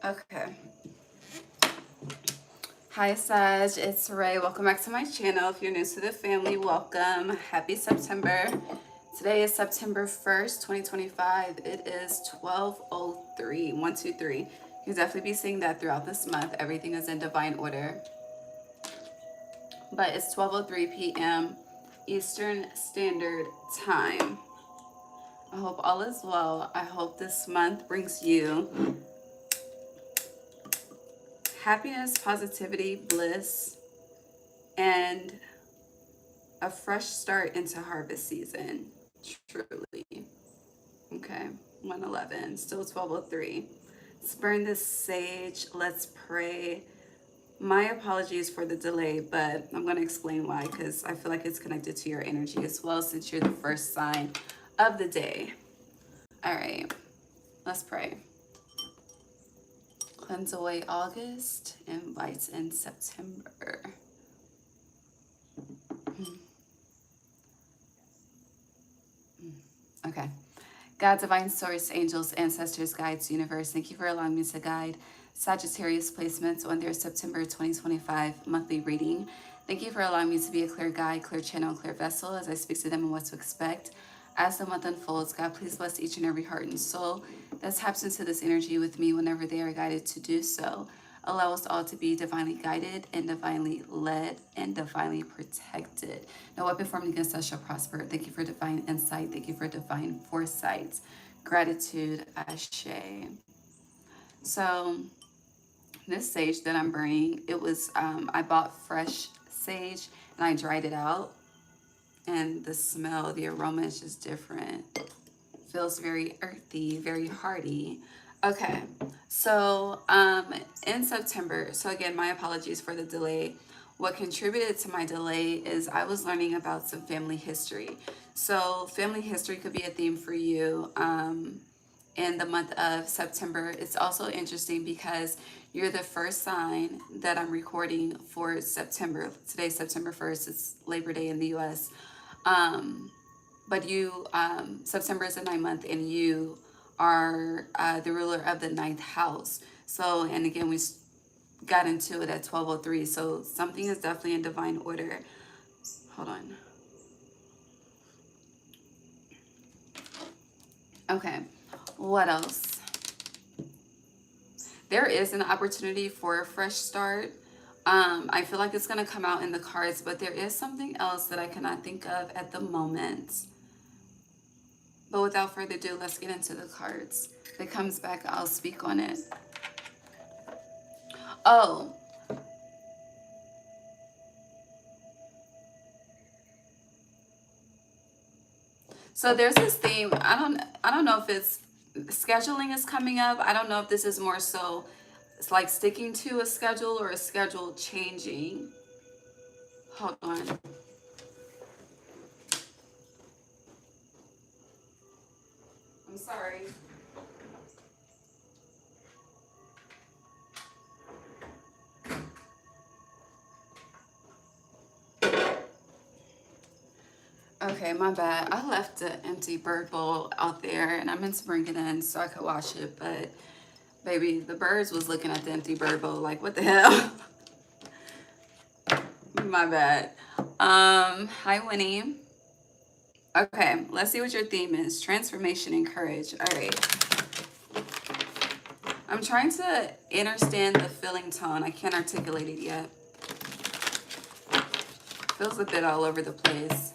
Okay. Hi Sag, it's Ray. Welcome back to my channel. If you're new to the family, welcome. Happy September. Today is September 1st, 2025. It is 12:03. 123. You'll definitely be seeing that throughout this month. Everything is in divine order. But it's 12:03 p.m. Eastern Standard Time. I hope all is well. I hope this month brings you happiness, positivity, bliss, and a fresh start into harvest season. Truly. Okay, 111, still 12:03. Let's burn this sage. Let's pray. My apologies for the delay, but I'm going to explain why, because I feel like it's connected to your energy as well, since you're the first sign of the day. All right, let's pray. Cleanse away August, invites in September. Okay. God, divine source, angels, ancestors, guides, universe, thank you for allowing me to guide Sagittarius placements on their September 2025 monthly reading. Thank you for allowing me to be a clear guide, clear channel, clear vessel as I speak to them and what to expect. As the month unfolds, God, please bless each and every heart and soul that taps into this energy with me whenever they are guided to do so. Allow us all to be divinely guided and divinely led and divinely protected. No weapon formed against us shall prosper. Thank you for divine insight. Thank you for divine foresight. Gratitude, Ashe. So this sage that I'm burning, it was, I bought fresh sage and I dried it out. And the smell, the aroma is just different. Feels very earthy, very hearty. Okay, so in September, so again, my apologies for the delay. What contributed to my delay is I was learning about some family history. So family history could be a theme for you in the month of September. It's also interesting because you're the first sign that I'm recording for September. Today's September 1st, it's Labor Day in the US. But you, September is the 9th month, and you are the ruler of the 9th house. So, and again, we got into it at 12:03. So something is definitely in divine order. Hold on. Okay, what else? There is an opportunity for a fresh start. I feel like it's going to come out in the cards, but there is something else that I cannot think of at the moment. But without further ado, let's get into the cards. If it comes back, I'll speak on it. Oh. So there's this theme. I don't know if it's scheduling is coming up. I don't know if this is more so it's like sticking to a schedule or a schedule changing. Hold on. I'm sorry. Okay, my bad. I left an empty bird bowl out there and I meant to bring it in so I could wash it, but baby, the birds was looking at the empty bird bowl like, what the hell? My bad. Hi Winnie. Okay, let's see what your theme is. Transformation and courage. All right. I'm trying to understand the feeling tone. I can't articulate it yet. Feels a bit all over the place.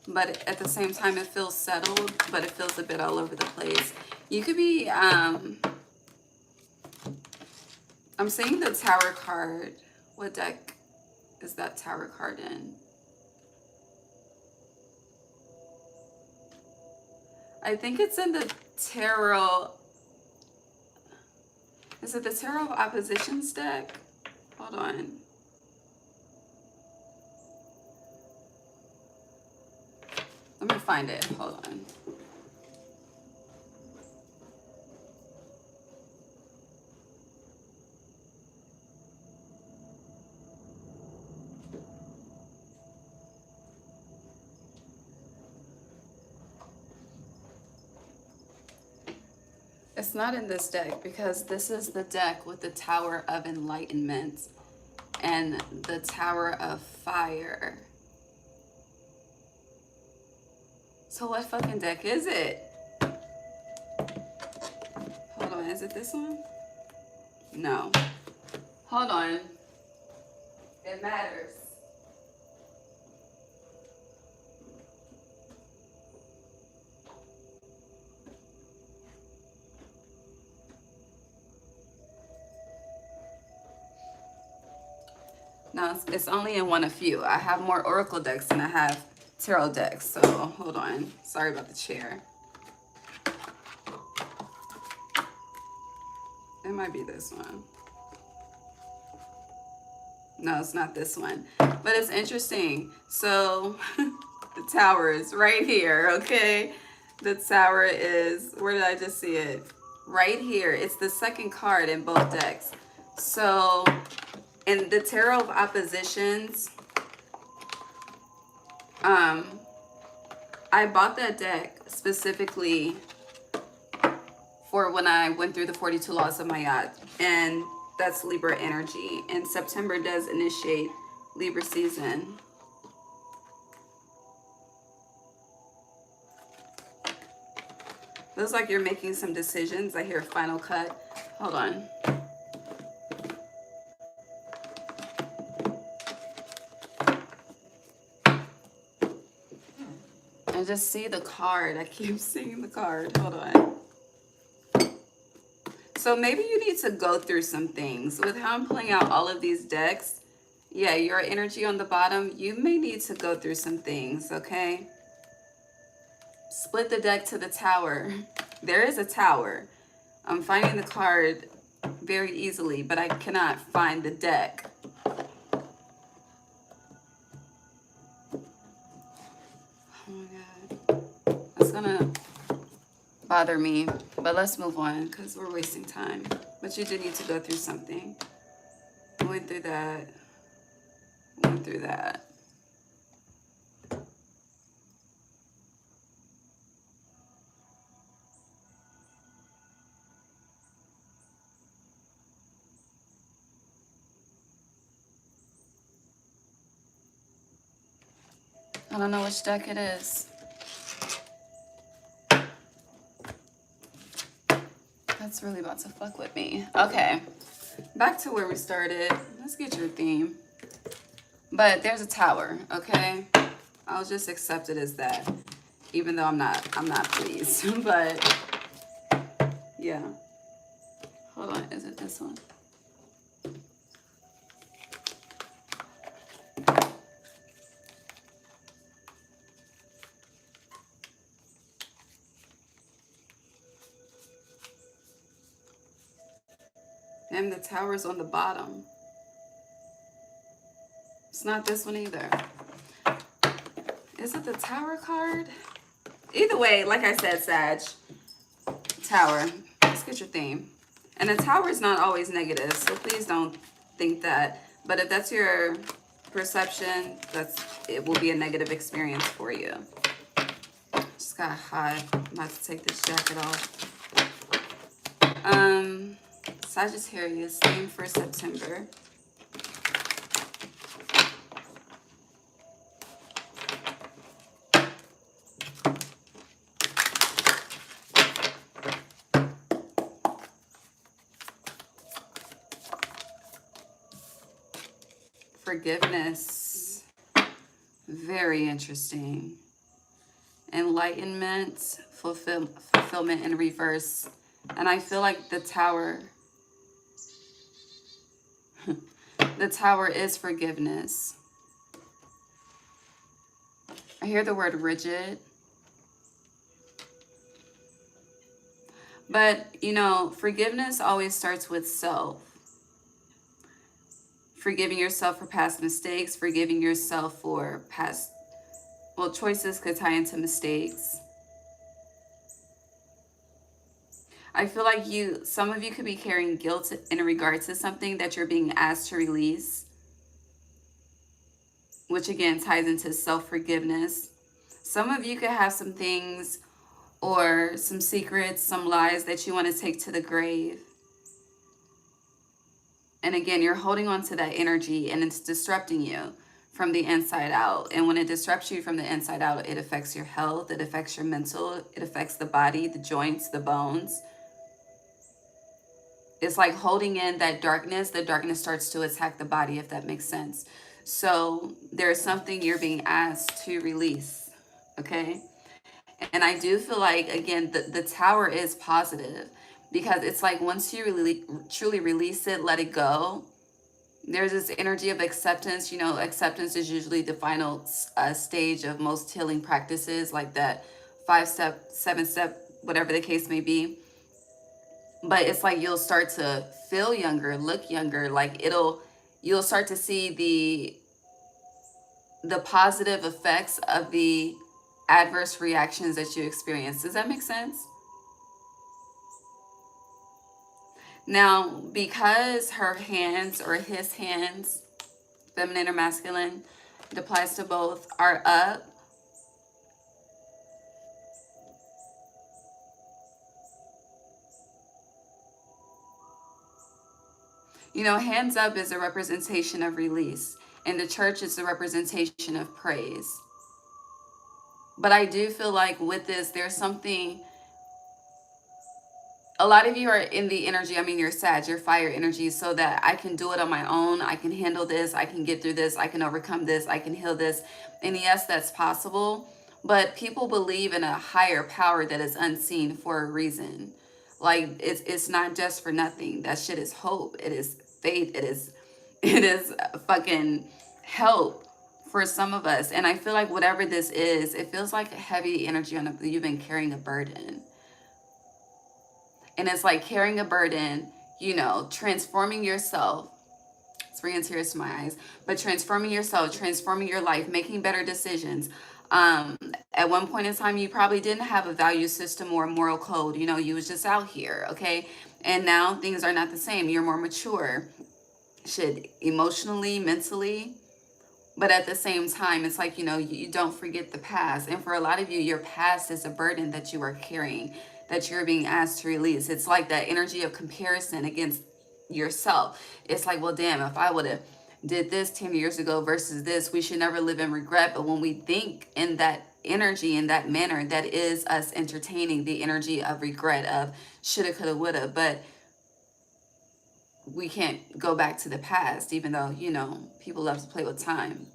But at the same time, it feels settled, but it feels a bit all over the place. You could be, I'm seeing the Tower card. What deck is that Tower card in? I think it's in the Tarot. Is it the Tarot of Oppositions deck? Hold on. Let me find it. Hold on. It's not in this deck because this is the deck with the Tower of Enlightenment and the Tower of Fire. So what fucking deck is it? Hold on, is it this one? No. Hold on. It matters. No, it's only in one of few. I have more Oracle decks than I have Tarot decks. So hold on. Sorry about the chair. It might be this one. No, it's not this one. But it's interesting. So the Tower is right here, okay? The Tower is, where did I just see it? Right here. It's the second card in both decks. So in the Tarot of Oppositions, I bought that deck specifically for when I went through the 42 laws of Mayat, and that's Libra energy. And September does initiate Libra season. Looks like you're making some decisions. I hear Final Cut. Hold on. I just see the card. I keep seeing the card. Hold on. So maybe you need to go through some things. With how I'm pulling out all of these decks, yeah, your energy on the bottom, you may need to go through some things, okay? Split the deck to the Tower. There is a Tower. I'm finding the card very easily, but I cannot find the deck. Oh my God. That's gonna bother me, but let's move on because we're wasting time. But you do need to go through something. Went through that. Went through that. I don't know which deck it is. That's really about to fuck with me. Okay, back to where we started. Let's get your theme. But there's a Tower, okay? I'll just accept it as that, even though I'm not pleased. But yeah. Hold on, is it this one? And the Tower's on the bottom. It's not this one either. Is it the Tower card? Either way, like I said, Sag, Tower. Let's get your theme. And the Tower is not always negative, so please don't think that. But if that's your perception, it will be a negative experience for you. Just got hot. I'm about to take this jacket off. Sagittarius, theme for September. Forgiveness. Very interesting. Enlightenment, fulfillment in reverse. And I feel like the Tower, the Tower is forgiveness. I hear the word rigid. But, you know, forgiveness always starts with self. Forgiving yourself for past mistakes, forgiving yourself for past, well, choices could tie into mistakes. I feel like some of you could be carrying guilt in regards to something that you're being asked to release, which again ties into self-forgiveness. Some of you could have some things, or some secrets, some lies that you want to take to the grave. And again, you're holding on to that energy and it's disrupting you from the inside out. And when it disrupts you from the inside out, it affects your health, it affects your mental, it affects the body, the joints, the bones. It's like holding in that darkness. The darkness starts to attack the body, if that makes sense. So there's something you're being asked to release, okay? And I do feel like, again, the tower is positive, because it's like once you really truly release it, let it go, there's this energy of acceptance. You know, acceptance is usually the final stage of most healing practices, like that 5-step, 7-step, whatever the case may be. But it's like you'll start to feel younger, look younger, like you'll start to see the positive effects of the adverse reactions that you experience. Does that make sense? Now, because her hands, or his hands, feminine or masculine, it applies to both, are up, you know, hands up is a representation of release, and the church is a representation of praise. But I do feel like with this, there's something, a lot of you are in the energy, I mean, you're Sag, you're fire energy, so that I can do it on my own, I can handle this, I can get through this, I can overcome this, I can heal this. And yes, that's possible, but people believe in a higher power that is unseen for a reason. Like, it's not just for nothing. That shit is hope, it is faith, it is fucking help for some of us. And I feel like whatever this is, it feels like a heavy energy on you've been carrying a burden. And it's like carrying a burden, you know, transforming yourself. It's bringing tears to my eyes. But transforming yourself, transforming your life, making better decisions. At one point in time, you probably didn't have a value system or a moral code. You know, you was just out here, okay? And now things are not the same. You're more mature. Shit, emotionally, mentally. But at the same time, it's like, you know, you don't forget the past. And for a lot of you, your past is a burden that you are carrying, that you're being asked to release. It's like that energy of comparison against yourself. It's like, well, damn, if I would have did this 10 years ago versus this, we should never live in regret. But when we think in that energy, in that manner, that is us entertaining the energy of regret, of shoulda, coulda, woulda. But we can't go back to the past, even though, you know, people love to play with time.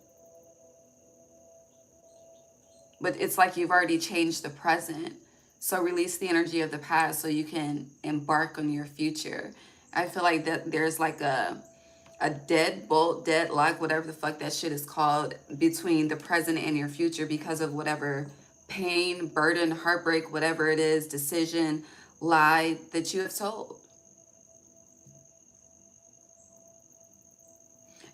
But it's like you've already changed the present. So release the energy of the past so you can embark on your future. I feel like that there's like a deadbolt, deadlock, whatever the fuck that shit is called, between the present and your future because of whatever pain, burden, heartbreak, whatever it is, decision, lie that you have told.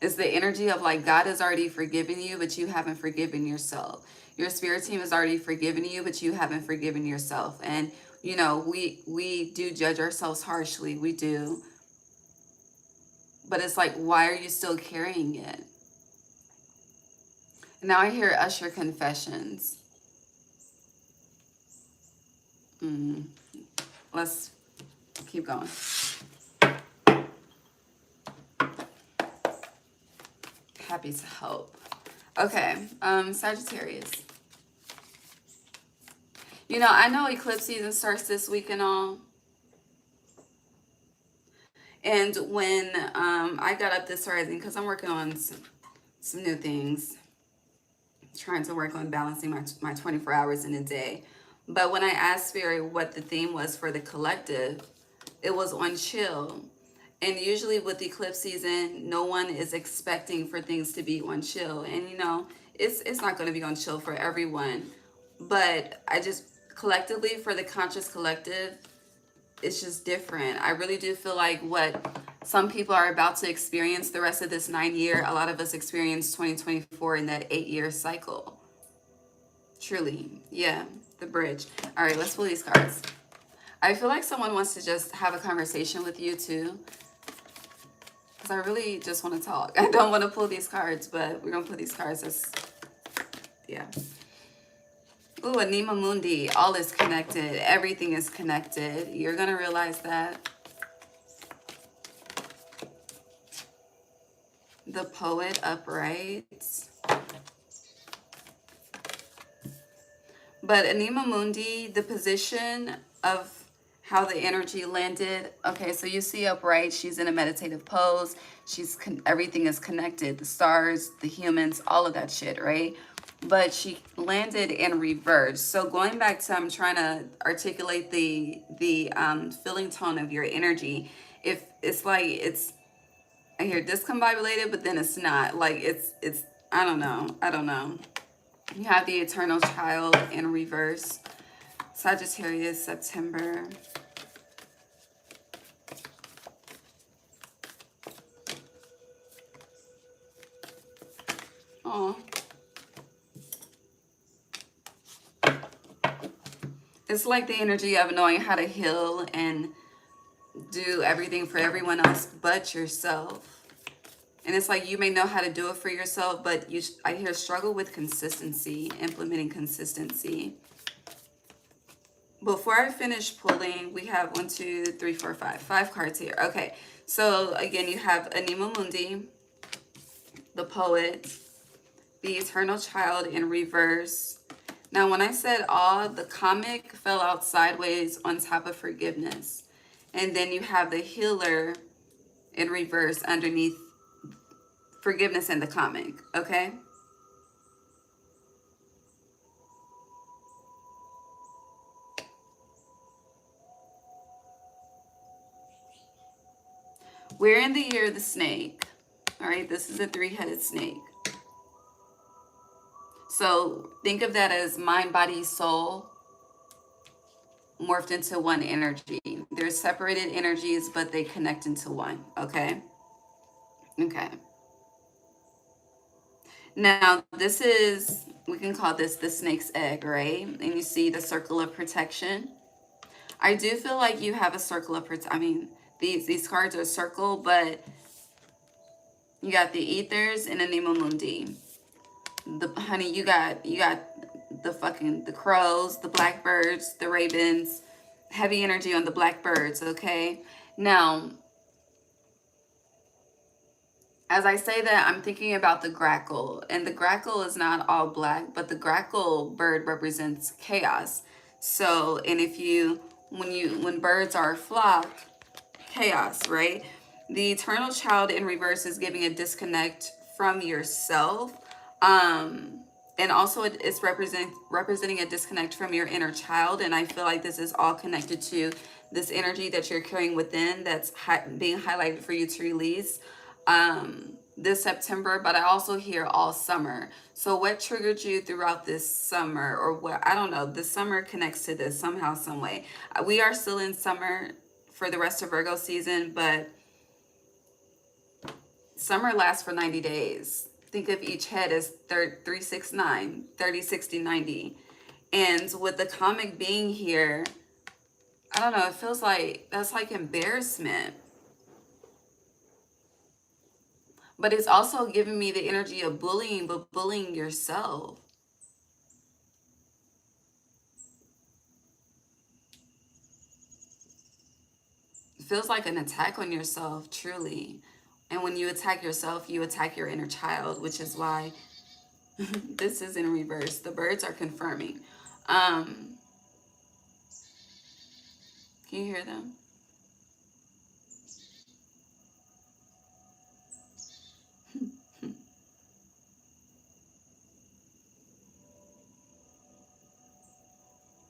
It's the energy of like God has already forgiven you, but you haven't forgiven yourself. Your spirit team has already forgiven you, but you haven't forgiven yourself. And, you know, we do judge ourselves harshly. We do. But it's like, why are you still carrying it? Now I hear Usher confessions. Let's keep going. Happy to help. Okay, Sagittarius. You know, I know eclipse season starts this week and all. And when I got up this rising, because I'm working on some new things, trying to work on balancing my 24 hours in a day. But when I asked Spirit what the theme was for the collective, it was on chill. And usually with eclipse season, no one is expecting for things to be on chill. And, you know, it's not going to be on chill for everyone. But I just, collectively, for the conscious collective, it's just different. I really do feel like what some people are about to experience the rest of this 9-year, a lot of us experience 2024 in that 8-year cycle. Truly. Yeah, the bridge. All right, let's pull these cards. I feel like someone wants to just have a conversation with you too. Because I really just want to talk. I don't want to pull these cards, but we're going to pull these cards as, yeah. Ooh, Anima Mundi. All is connected. Everything is connected. You're going to realize that. The Poet upright. But Anima Mundi, the position of how the energy landed. Okay, so you see upright, she's in a meditative pose. Everything is connected. The stars, the humans, all of that shit, right? But she landed in reverse. So going back to, I'm trying to articulate the feeling tone of your energy. If it's like, I hear discombobulated, but then it's not. Like it's, I don't know. You have the Eternal Child in reverse. Sagittarius September. Oh. It's like the energy of knowing how to heal and do everything for everyone else but yourself. And it's like you may know how to do it for yourself, but I hear struggle with consistency, implementing consistency. Before I finish pulling, we have 1, 2, 3, 4, 5. 5 cards here. Okay, so again, you have Anima Mundi, the Poet, the Eternal Child in reverse. Now, when I said all, the comic fell out sideways on top of forgiveness. And then you have the Healer in reverse underneath forgiveness and the comic, okay? We're in the year of the snake. All right, this is a 3-headed snake. So think of that as mind, body, soul morphed into one energy. They're separated energies, but they connect into one, okay? Okay. Now, this is, we can call this the snake's egg, right? And you see the circle of protection. I do feel like you have a circle of protection. I mean, these cards are a circle, but you got the ethers and Anima Mundi. Honey, you got the crows, the blackbirds, the ravens. Heavy energy on the blackbirds, okay? Now, as I say that, I'm thinking about the grackle. And the grackle is not all black, but the grackle bird represents chaos. So, and if you, when birds are a flock, chaos, right? The Eternal Child in reverse is giving a disconnect from yourself. And also it's representing a disconnect from your inner child. And I feel like this is all connected to this energy that you're carrying within that's being highlighted for you to release this September. But I also hear all summer. So what triggered you throughout this summer, or what, I don't know, this summer connects to this somehow, some way. We are still in summer for the rest of Virgo season, but summer lasts for 90 days. Think of each head as 369, 30, 60, 90. And with the comic being here, I don't know, it feels like that's like embarrassment. But it's also giving me the energy of bullying, but bullying yourself. It feels like an attack on yourself, truly. And when you attack yourself, you attack your inner child, which is why this is in reverse. The birds are confirming. Can you hear them?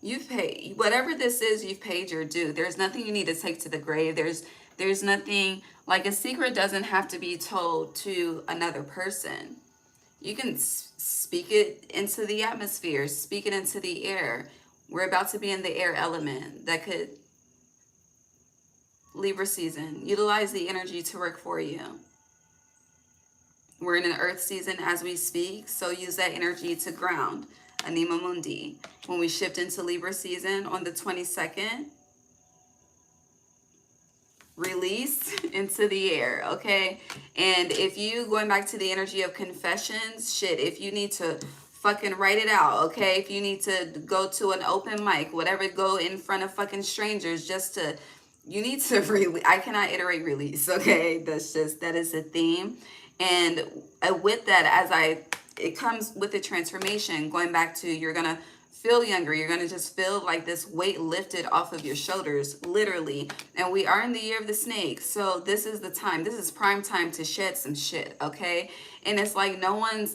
You've paid, whatever this is, you've paid your due. There's nothing you need to take to the grave. There's nothing, like a secret doesn't have to be told to another person. You can speak it into the atmosphere, speak it into the air. We're about to be in the air element. That could, Libra season, utilize the energy to work for you. We're in an earth season as we speak, so use that energy to ground. Anima Mundi. When we shift into Libra season on the 22nd, release into the air, okay? And if you, going back to the energy of confessions, shit, if you need to fucking write it out, okay? If you need to go to an open mic, whatever, go in front of fucking strangers just to, you need to release. I cannot iterate release, okay? That is a theme. And with that, it comes with the transformation, going back to, you're gonna feel younger. You're gonna just feel like this weight lifted off of your shoulders, literally. And we are in the year of the snake, so this is the time. This is prime time to shed some shit, okay? And it's like no one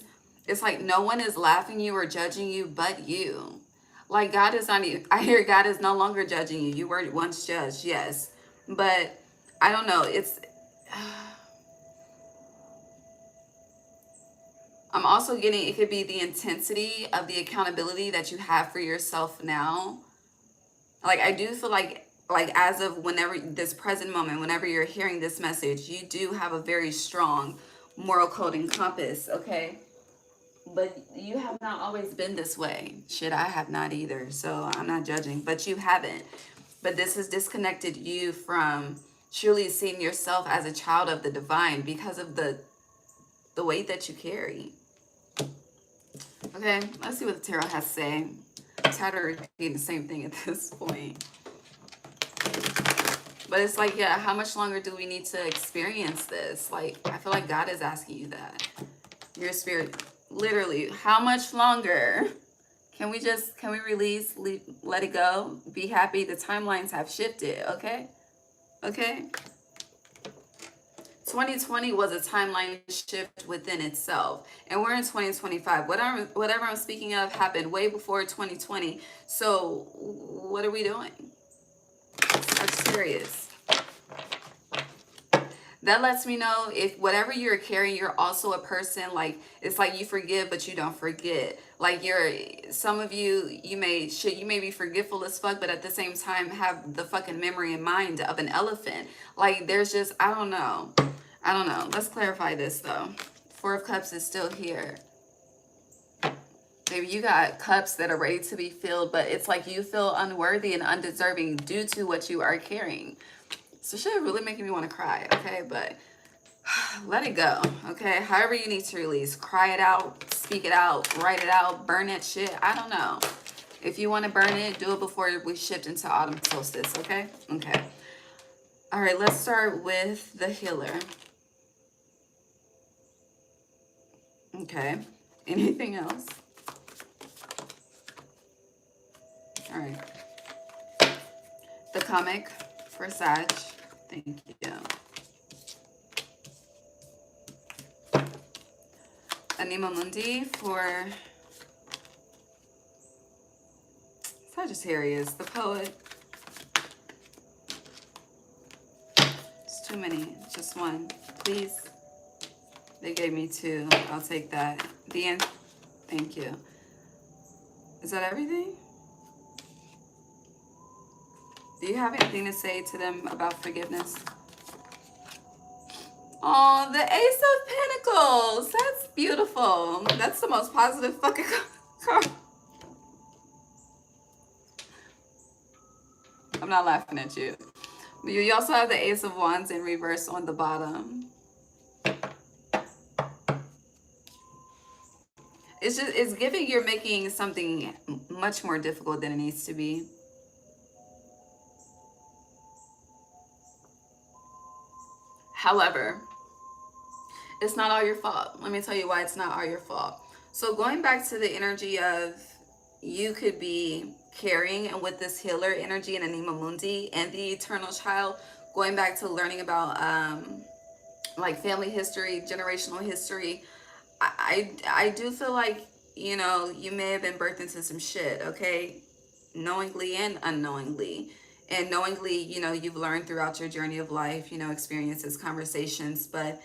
is laughing you or judging you but you. Like, God is not even, I hear God is no longer judging you. You were once judged, yes, but I don't know. I'm also getting, it could be the intensity of the accountability that you have for yourself now. Like, I do feel like as of whenever, this present moment, whenever you're hearing this message, you do have a very strong moral code and compass, okay? But you have not always been this way. Shit, I have not either, so I'm not judging, but you haven't. But this has disconnected you from truly seeing yourself as a child of the divine because of the weight that you carry. Okay, let's see what the tarot has to say. I'm tired of repeating the same thing at this point. But it's like, yeah, how much longer do we need to experience this? Like, I feel like God is asking you that. Your spirit, literally, how much longer? Can we release, let it go, be happy? The timelines have shifted, okay? Okay? 2020 was a timeline shift within itself, and we're in 2025. Whatever I'm speaking of happened way before 2020. So what are we doing? Sagittarius. That lets me know if whatever you're carrying, you're also a person, like, it's like you forgive but you don't forget. Like, some of you may be forgetful as fuck, but at the same time have the fucking memory and mind of an elephant. Like, there's just, I don't know. Let's clarify this though. Four of Cups is still here. Maybe you got cups that are ready to be filled, but it's like you feel unworthy and undeserving due to what you are carrying. So shit really making me want to cry, okay? But let it go, okay? However you need to release. Cry it out, speak it out, write it out, burn that shit. I don't know. If you want to burn it, do it before we shift into autumn solstice, okay? Okay. All right, let's start with the healer. Okay. Anything else? All right. The comic for Sag. Thank you. Anima Mundi for Sagittarius, the poet. It's too many. Just one, please. They gave me two. I'll take that. The end. Thank you. Is that everything? Do you have anything to say to them about forgiveness? Oh, the Ace of Pentacles. That's beautiful. That's the most positive fucking card. I'm not laughing at you. But you also have the Ace of Wands in reverse on the bottom. It's giving you're making something much more difficult than it needs to be. However, it's not all your fault. Let me tell you why it's not all your fault. So going back to the energy of you could be carrying, and with this healer energy and Anima Mundi and the eternal child, going back to learning about like family history, generational history, I do feel like, you know, you may have been birthed into some shit, okay? Knowingly and unknowingly. And knowingly, you know, you've learned throughout your journey of life, you know, experiences, conversations, but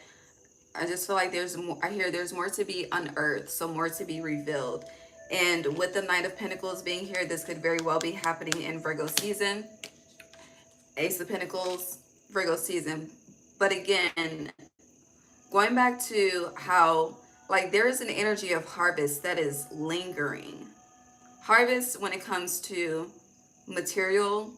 I just feel like there's more, I hear there's more to be unearthed, so more to be revealed. And with the Knight of Pentacles being here, this could very well be happening in Virgo season. Ace of Pentacles, Virgo season. But again, going back to how, like, there is an energy of harvest that is lingering. Harvest when it comes to material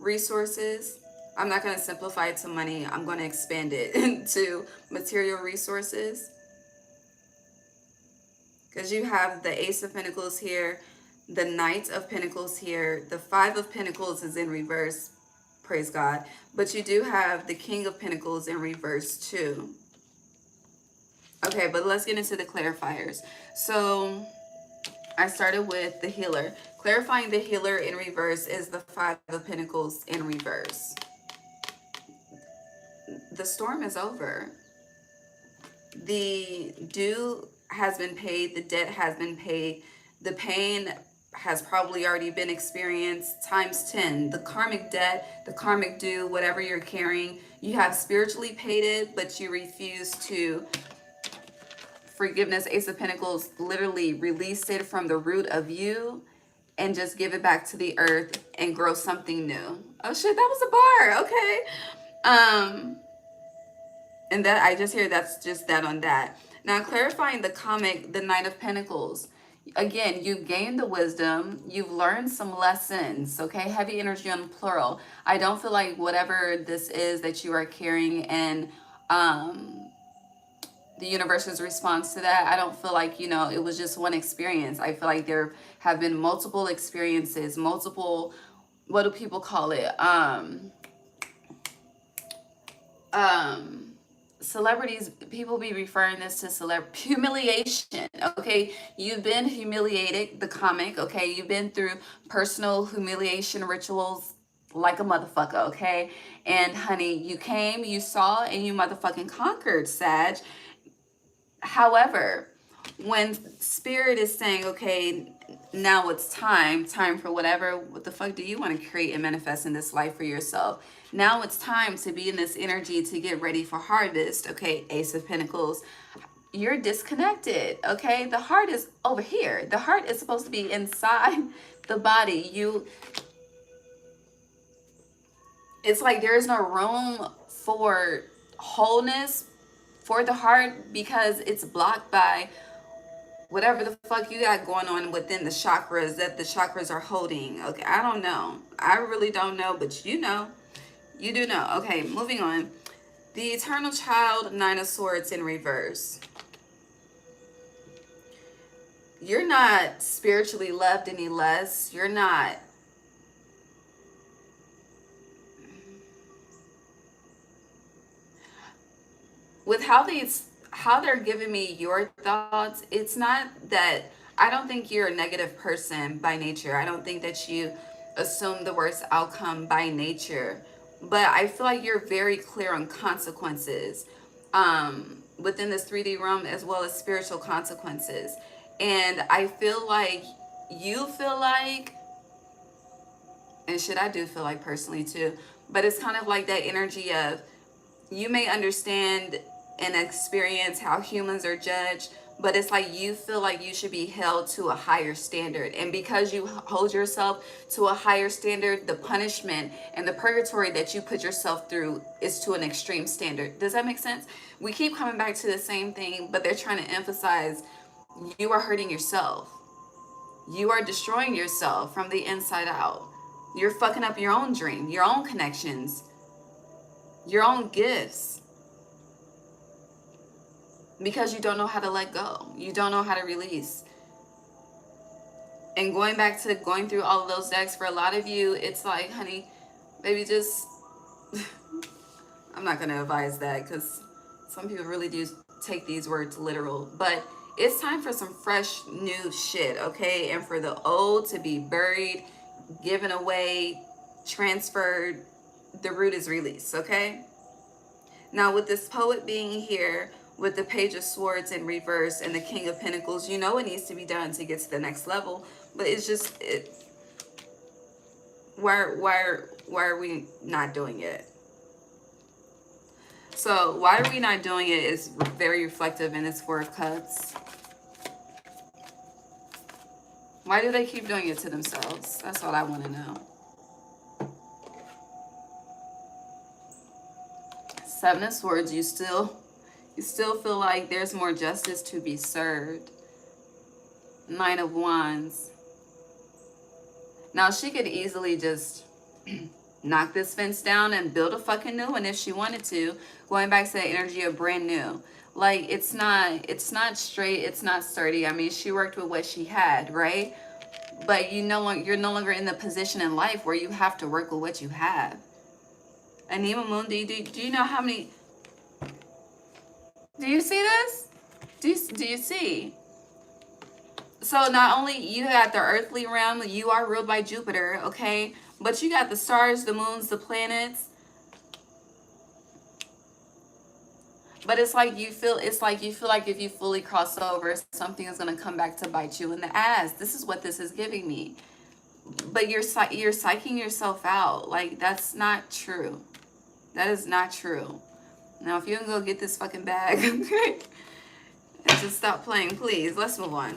resources. I'm not going to simplify it to money. I'm going to expand it into material resources. Because you have the Ace of Pentacles here, the Knight of Pentacles here, the Five of Pentacles is in reverse, praise God. But you do have the King of Pentacles in reverse too. Okay, but let's get into the clarifiers. So I started with the Healer. Clarifying the Healer in reverse is the Five of Pentacles in reverse. The storm is over. The due has been paid. The debt has been paid. The pain has probably already been experienced times 10. The karmic debt, the karmic due, whatever you're carrying, you have spiritually paid it, but you refuse to. Forgiveness, Ace of Pentacles, literally release it from the root of you and just give it back to the earth and grow something new. Oh shit, that was a bar. Okay. And that I just hear that's just that on that. Now clarifying the comic, the Knight of Pentacles. Again, you've gained the wisdom. You've learned some lessons. Okay, heavy energy on plural. I don't feel like whatever this is that you are carrying and the universe's response to that, I don't feel like, you know, it was just one experience. I feel like there have been multiple experiences, multiple, what do people call it? Celebrities, people be referring this to humiliation. Okay, you've been humiliated, the comic. Okay, you've been through personal humiliation rituals like a motherfucker. Okay, and honey, you came, you saw, and you motherfucking conquered, Sag. However, when spirit is saying, okay, now it's time for whatever, what the fuck do you want to create and manifest in this life for yourself? Now it's time to be in this energy to get ready for harvest. Okay, Ace of Pentacles, you're disconnected. Okay, the heart is over here. The heart is supposed to be inside the body. It's like there's no room for wholeness for the heart because it's blocked by whatever the fuck you got going on within the chakras that the chakras are holding. Okay, I don't know. I really don't know, but you know. You do know. Okay, moving on. The Eternal Child, Nine of Swords in reverse. You're not spiritually loved any less. You're not. With how they're giving me your thoughts, it's not that, I don't think you're a negative person by nature. I don't think that you assume the worst outcome by nature. But I feel like you're very clear on consequences within this 3D realm as well as spiritual consequences. And I feel like you feel like, and shit, I do feel like personally too, but it's kind of like that energy of you may understand and experience how humans are judged, but it's like you feel like you should be held to a higher standard. And because you hold yourself to a higher standard, the punishment and the purgatory that you put yourself through is to an extreme standard. Does that make sense? We keep coming back to the same thing, but they're trying to emphasize you are hurting yourself. You are destroying yourself from the inside out. You're fucking up your own dream, your own connections, your own gifts. Because you don't know how to let go. You don't know how to release. And going back to going through all of those decks, for a lot of you, it's like, honey, baby, just... I'm not going to advise that because some people really do take these words literal. But it's time for some fresh, new shit, okay? And for the old to be buried, given away, transferred, the root is released, okay? Now, with this poet being here, with the Page of Swords in reverse and the King of Pentacles, you know it needs to be done to get to the next level. But it's just, why are we not doing it? So why are we not doing it is very reflective in this Four of Cups. Why do they keep doing it to themselves? That's what I want to know. Seven of Swords, you still feel like there's more justice to be served. Nine of Wands. Now, she could easily just knock this fence down and build a fucking new one if she wanted to. Going back to the energy of brand new. Like, it's not straight, it's not sturdy. I mean, she worked with what she had, right? But you're no longer in the position in life where you have to work with what you have. Anima Moon, do you know how many? Do you see this? Do you see? So not only you got the earthly realm, you are ruled by Jupiter, okay? But you got the stars, the moons, the planets. But it's like you feel like if you fully cross over, something is gonna come back to bite you in the ass. This is what this is giving me. But you're psyching yourself out. Like, that's not true. That is not true. Now, if you can go get this fucking bag, okay? And just stop playing, please. Let's move on.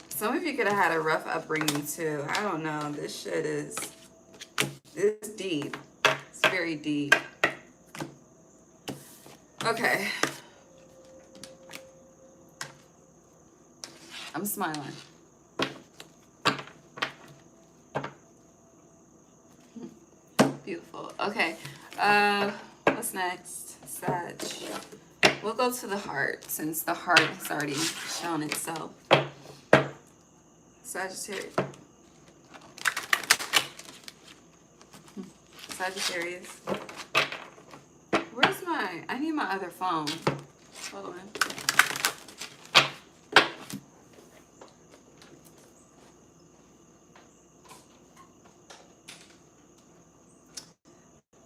Some of you could have had a rough upbringing too. I don't know. This shit is deep. It's very deep. Okay. I'm smiling. Beautiful. Okay. What's next? Sag. We'll go to the heart, since the heart has already shown itself. Sagittarius. Sagittarius. Where's my... I need my other phone. Hold on.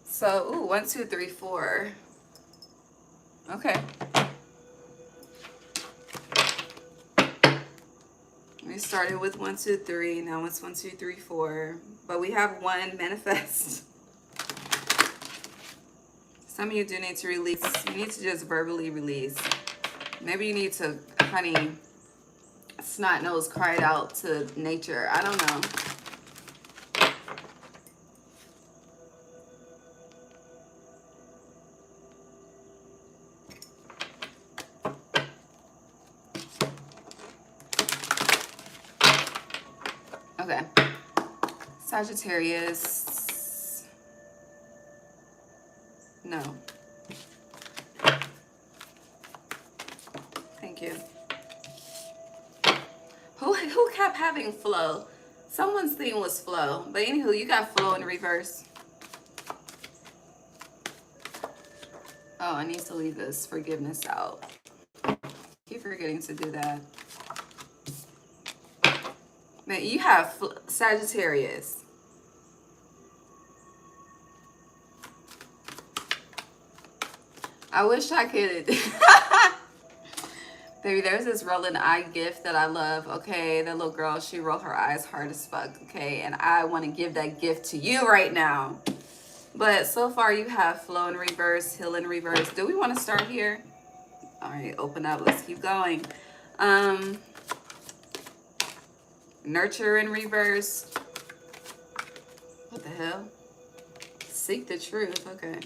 So, ooh, 1, 2, 3, 4. Okay. We started with 1, 2, 3. Now it's 1, 2, 3, 4. But we have 1 manifest. Some of you do need to release. You need to just verbally release. Maybe you need to, honey, snot nose cry it out to nature. I don't know. Okay. Sagittarius. No. Thank you. Who kept having flow? Someone's theme was flow. But anywho, you got flow in reverse. Oh, I need to leave this forgiveness out. Keep forgetting to do that. Man, you have Sagittarius. I wish I could. Baby, there's this rolling eye gift that I love, okay? That little girl, she rolled her eyes hard as fuck, okay? And I want to give that gift to you right now. But so far, you have flow in reverse, heal in reverse. Do we want to start here? All right, open up. Let's keep going. Nurture in reverse. What the hell? Seek the truth. Okay.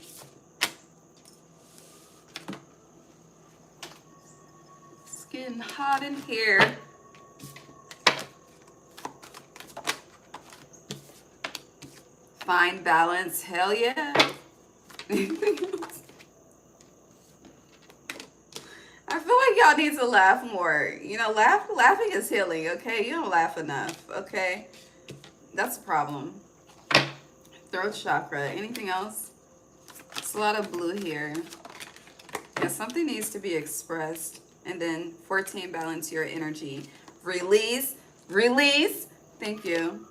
It's getting hot in here. Find balance. Hell yeah. I feel like y'all need to laugh more. You know, laughing is healing, okay? You don't laugh enough, okay? That's a problem. Throat chakra. Anything else? It's a lot of blue here. Yeah, something needs to be expressed. And then 14, balance your energy. Release. Release. Thank you.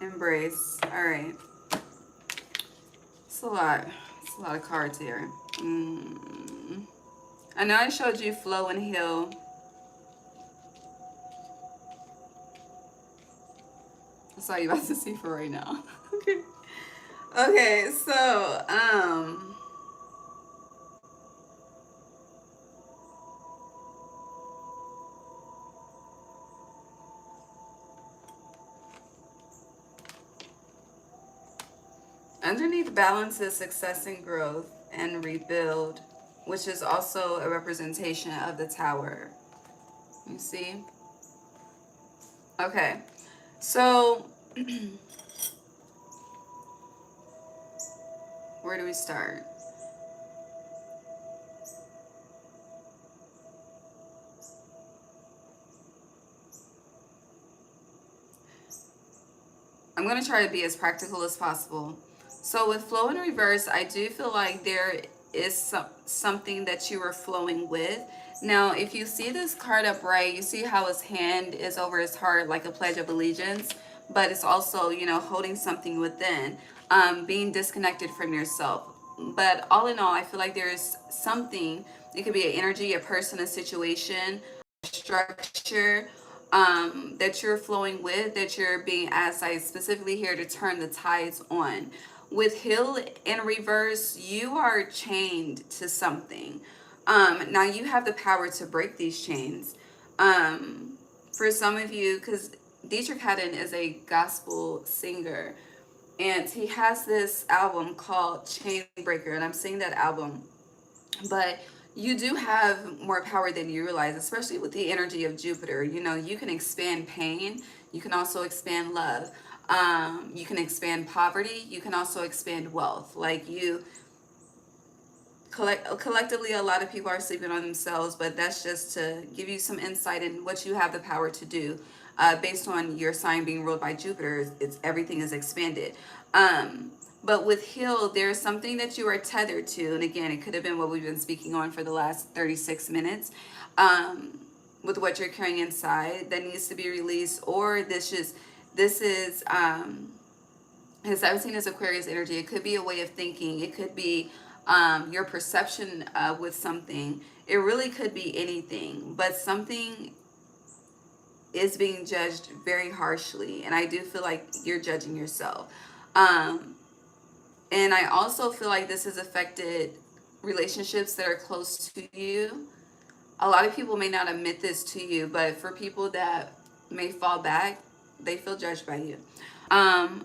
Embrace. All right. It's a lot. It's a lot of cards here. I know I showed you flow and heal. That's all you're about to see for right now. Okay. Okay, so, underneath balance is success and growth and rebuild, which is also a representation of the tower. You see? Okay. So Where do we start? I'm going to try to be as practical as possible. So with flow in reverse, I do feel like there is something that you are flowing with. Now, if you see this card upright, you see how his hand is over his heart like a pledge of allegiance, but it's also, you know, holding something within, being disconnected from yourself. But all in all, I feel like there's something, it could be an energy, a person, a situation, a structure, that you're flowing with, that you're being asked, like, specifically here to turn the tides on. With Hill in reverse, you are chained to something. Now you have the power to break these chains. For some of you, because Dietrich Haddon is a gospel singer, and he has this album called Chain Breaker, and I'm singing that album. But you do have more power than you realize, especially with the energy of Jupiter. You know, you can expand pain. You can also expand love. You can expand poverty. You can also expand wealth. Like you, collectively, a lot of people are sleeping on themselves, but that's just to give you some insight in what you have the power to do. Based on your sign being ruled by Jupiter, it's everything is expanded. But with Heal, there's something that you are tethered to, and again, it could have been what we've been speaking on for the last 36 minutes. With what you're carrying inside that needs to be released, or this is his 17 is Aquarius energy. It could be a way of thinking. It could be your perception with something. It really could be anything, but something is being judged very harshly, and I do feel like you're judging yourself. And I also feel like this has affected relationships that are close to you. A lot of people may not admit this to you, but for people that may fall back, they feel judged by you.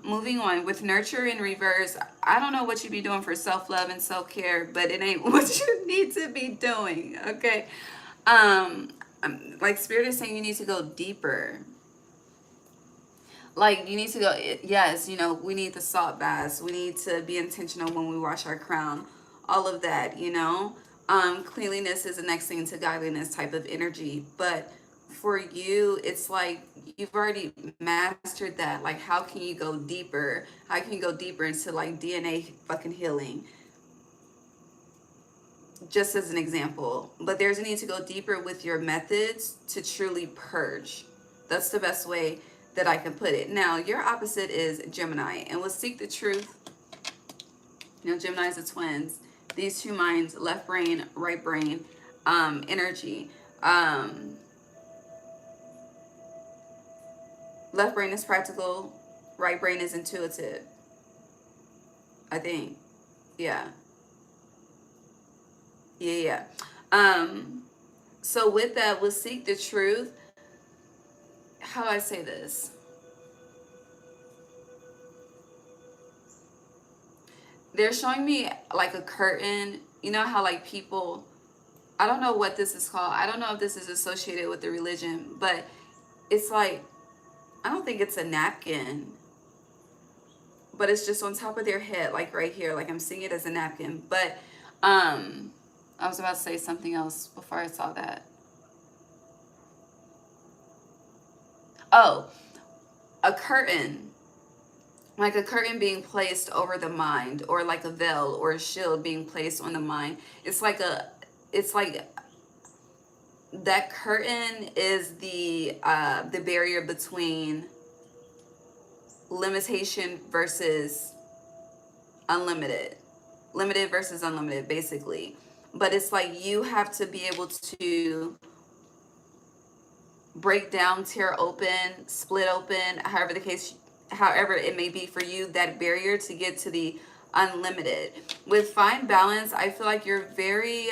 Moving on with nurture in reverse, I don't know what you be doing for self-love and self-care, but it ain't what you need to be doing, okay? Like Spirit is saying, you need to go deeper. Like you need to go, yes, you know, we need the salt baths. We need to be intentional when we wash our crown. All of that, you know. Cleanliness is the next thing to godliness type of energy. But for you, it's like you've already mastered that. Like, how can you go deeper? How can you go deeper into like DNA fucking healing? Just as an example. But there's a need to go deeper with your methods to truly purge. That's the best way that I can put it. Now, your opposite is Gemini, and will seek the truth. You know, Geminis are twins. These two minds, left brain, right brain, energy. Left brain is practical, right brain is intuitive. I think. Yeah. Yeah. So with that, we'll seek the truth. How do I say this? They're showing me like a curtain. You know how like people, I don't know what this is called. I don't know if this is associated with the religion, but it's like, I don't think it's a napkin, but it's just on top of their head, like right here. Like I'm seeing it as a napkin. But I was about to say something else before I saw that. Oh, a curtain. Like a curtain being placed over the mind, or like a veil or a shield being placed on the mind. It's like that curtain is the barrier between limitation versus unlimited. Limited versus unlimited, basically. But it's like you have to be able to break down, tear open, split open, however it may be for you, that barrier to get to the unlimited. With fine balance, I feel like you're very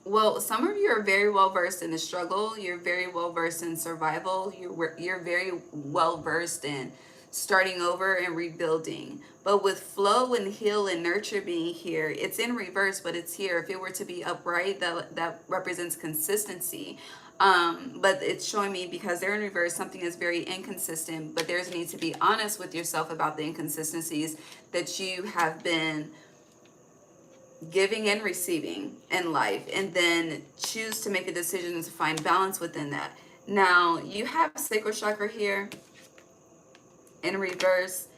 well, some of you are very well versed in the struggle. You're very well versed in survival. You're very well versed in starting over and rebuilding. But with flow and heal and nurture being here, it's in reverse, but it's here. If it were to be upright, that represents consistency. But it's showing me, because they're in reverse, something is very inconsistent, but there's a need to be honest with yourself about the inconsistencies that you have been giving and receiving in life, and then choose to make a decision to find balance within that. Now, you have sacral chakra here in reverse.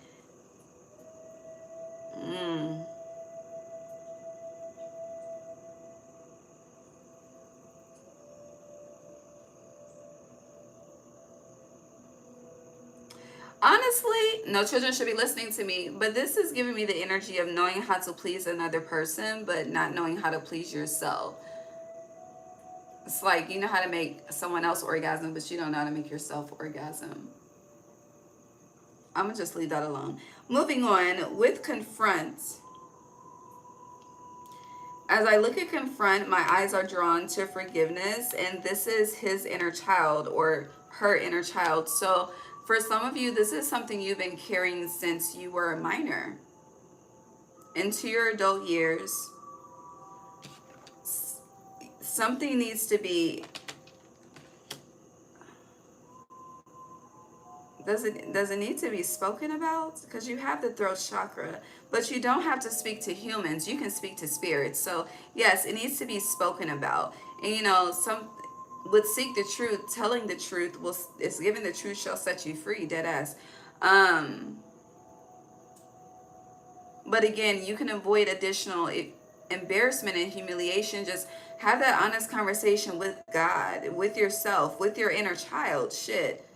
Honestly, no children should be listening to me, but this is giving me the energy of knowing how to please another person, but not knowing how to please yourself. It's like, you know how to make someone else orgasm, but you don't know how to make yourself orgasm. I'm going to just leave that alone. Moving on, with confront. As I look at confront, my eyes are drawn to forgiveness, and this is his inner child or her inner child. So for some of you, this is something you've been carrying since you were a minor into your adult years. Something needs to be, does it need to be spoken about? Because you have the throat chakra, but you don't have to speak to humans. You can speak to spirits. So yes, it needs to be spoken about. And you know, some would seek the truth. Telling the truth is giving the truth shall set you free, dead ass. But again, you can avoid additional embarrassment and humiliation. Just have that honest conversation with God, with yourself, with your inner child. Shit.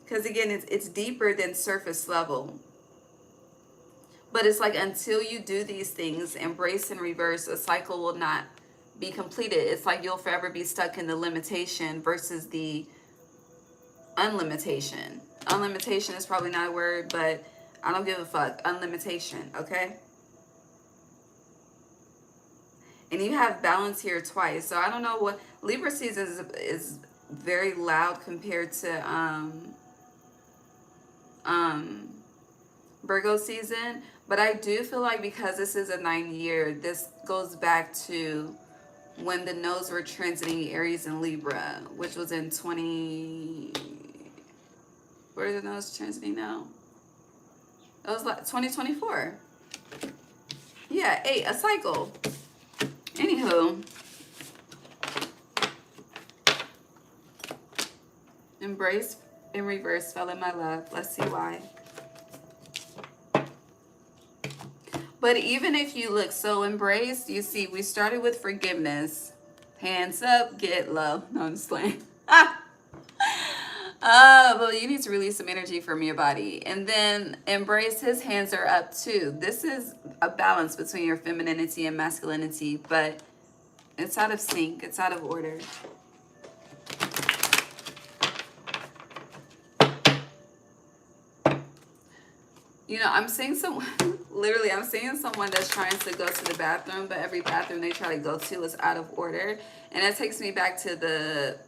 Because again, it's deeper than surface level. But it's like, until you do these things, embrace and reverse, a cycle will not be completed. It's like you'll forever be stuck in the limitation versus the unlimitation. Unlimitation is probably not a word, but I don't give a fuck. Unlimitation, okay? And you have balance here twice. So I don't know what Libra season is very loud compared to Virgo season, but I do feel like because this is a 9-year, this goes back to when the nodes were transiting Aries and Libra, which was in where are the nodes transiting now? That was like 2024. Yeah, 8, a cycle. Anywho, embrace in reverse fell in my love. Let's see why. But even if you look so embraced, you see, we started with forgiveness. Hands up, get low. No, I'm just playing. But you need to release some energy from your body. And then embrace, his hands are up too. This is a balance between your femininity and masculinity, but it's out of sync. It's out of order. You know, I'm seeing someone, literally, I'm seeing someone that's trying to go to the bathroom, but every bathroom they try to go to is out of order. And that takes me back to the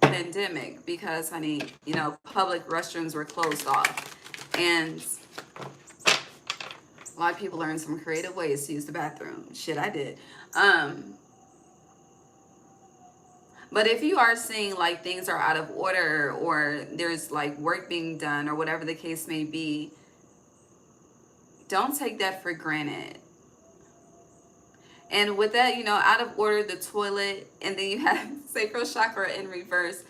pandemic because, honey, you know, public restrooms were closed off. And a lot of people learned some creative ways to use the bathroom. Shit, I did. But if you are seeing like things are out of order or there's like work being done or whatever the case may be, don't take that for granted. And with that, you know, out of order, the toilet, and then you have sacral chakra in reverse.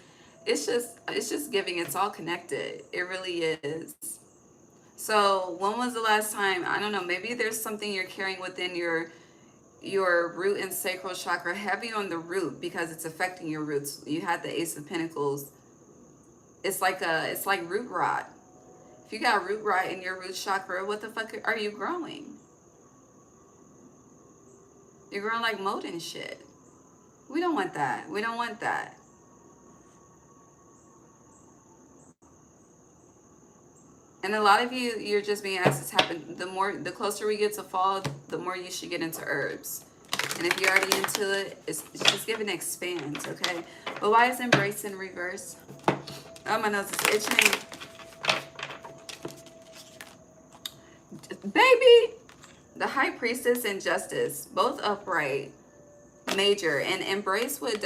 It's just giving. It's all connected. It really is. So when was the last time? I don't know. Maybe there's something you're carrying within your root and sacral chakra, heavy on the root because it's affecting your roots. You had the Ace of Pentacles. It's like root rot. If you got root rot in your root chakra, what the fuck are you growing? You're growing like mold and shit. We don't want that. We don't want that. And a lot of you, you're just being asked to tap in. The closer we get to fall, the more you should get into herbs. And if you're already into it, it's just giving expand, okay? But why is embrace in reverse? Oh, my nose is itching. Baby! The High Priestess and Justice, both upright. major. And embrace would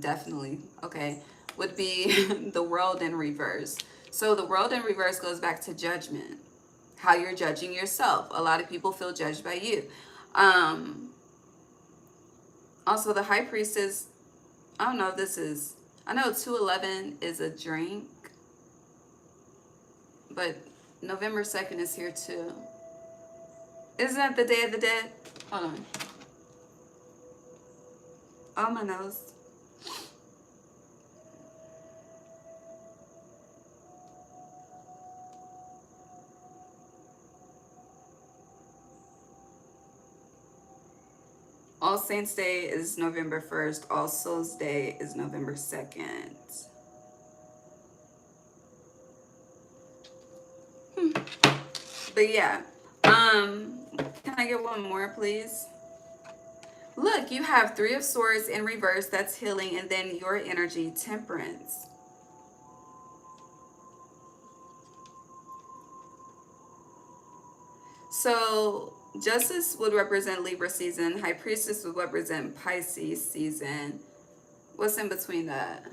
definitely, okay, would be the world in reverse. So the world in reverse goes back to judgment, how you're judging yourself. A lot of people feel judged by you. Also, the High Priestess, I don't know if this is, I know 211 is a drink, but November 2nd is here too. Isn't that the Day of the Dead? Hold on. Oh, my nose. All Saints Day is November 1st. All Souls Day is November 2nd. But yeah. Can I get one more, please? Look, you have Three of Swords in reverse. That's healing. And then your energy, Temperance. So Justice would represent Libra season. High Priestess would represent Pisces season. What's in between that?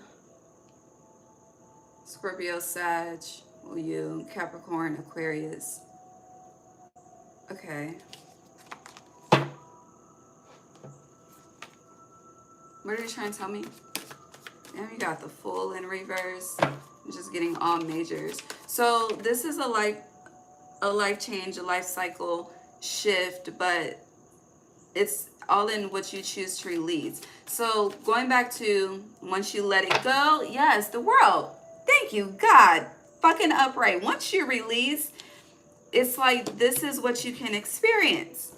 Scorpio, Sag, well, you, Capricorn, Aquarius. Okay. What are you trying to tell me? And we got the Fool in reverse. I'm just getting all majors. So this is a life change, a life cycle shift, but it's all in what you choose to release. So going back to once you let it go, yes, the world. Thank you, God. Fucking upright. Once you release, it's like this is what you can experience.